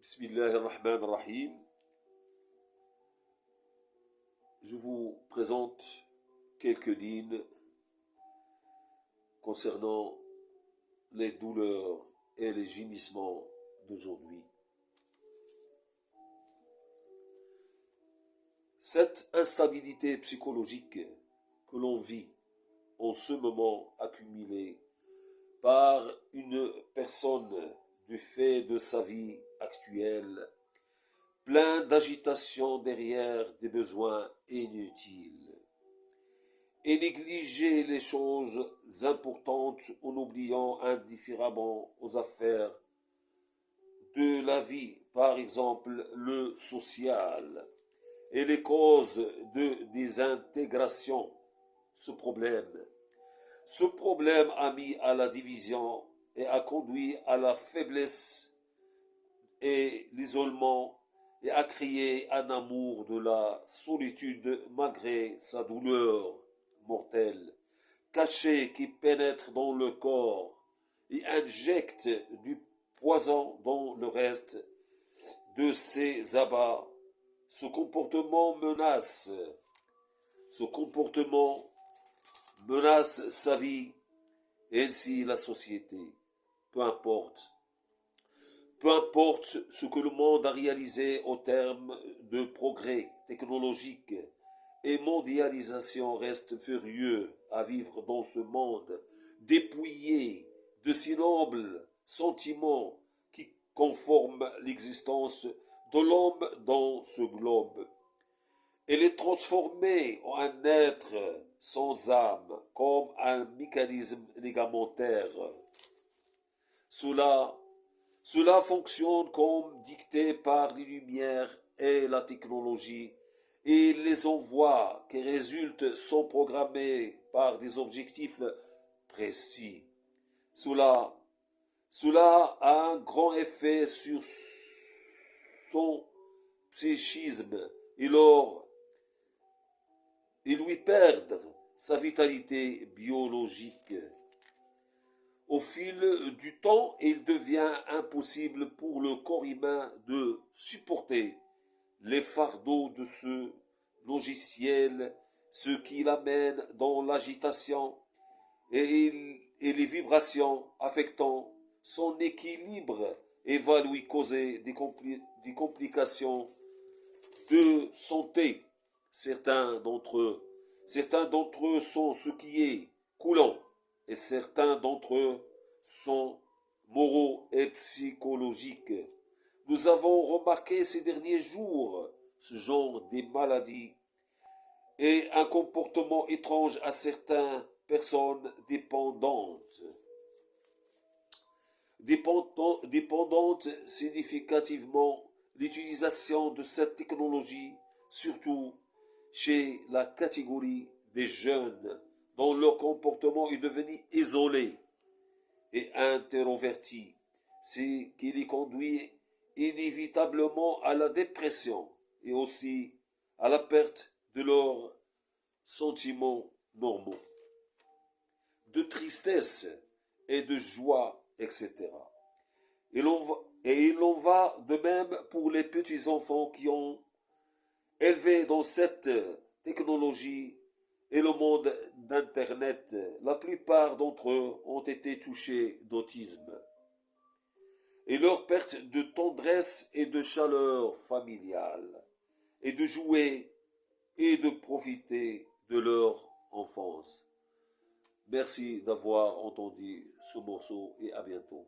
Bismillahirrahmanirrahim. Je vous présente quelques lignes concernant les douleurs et les gémissements d'aujourd'hui. Cette instabilité psychologique que l'on vit en ce moment accumulée par une personne du fait de sa vie actuelle, plein d'agitation derrière des besoins inutiles, et négliger les choses importantes en oubliant indifféremment aux affaires de la vie, par exemple le social, et les causes de désintégration. Ce problème a mis à la division et a conduit à la faiblesse et l'isolement et a créé un amour de la solitude malgré sa douleur mortelle, cachée qui pénètre dans le corps et injecte du poison dans le reste de ses abats. Ce comportement menace sa vie et ainsi la société. Peu importe. Peu importe ce que le monde a réalisé au terme de progrès technologique et mondialisation, reste furieux à vivre dans ce monde dépouillé de si nobles sentiments qui conforment l'existence de l'homme dans ce globe. Elle est transformée en un être sans âme, comme un mécanisme ligamentaire. Cela fonctionne comme dicté par les lumières et la technologie, et les envois qui résultent sont programmés par des objectifs précis. Cela, cela a un grand effet sur son psychisme et lui perdre sa vitalité biologique. Au fil du temps, il devient impossible pour le corps humain de supporter les fardeaux de ce logiciel, ce qui l'amène dans l'agitation et les vibrations affectant son équilibre et va lui causer des complications de santé. Certains d'entre eux sont ce qui est coulant et certains d'entre eux sont moraux et psychologiques. Nous avons remarqué ces derniers jours ce genre de maladies et un comportement étrange à certaines personnes dépendantes significativement l'utilisation de cette technologie, surtout chez la catégorie des jeunes, dont leur comportement est devenu isolé et introverti, ce qui les conduit inévitablement à la dépression et aussi à la perte de leurs sentiments normaux, de tristesse et de joie, etc. Et il en va de même pour les petits-enfants qui ont élevé dans cette technologie et le monde d'Internet. La plupart d'entre eux ont été touchés d'autisme. Et leur perte de tendresse et de chaleur familiale, et de jouer et de profiter de leur enfance. Merci d'avoir entendu ce morceau et à bientôt.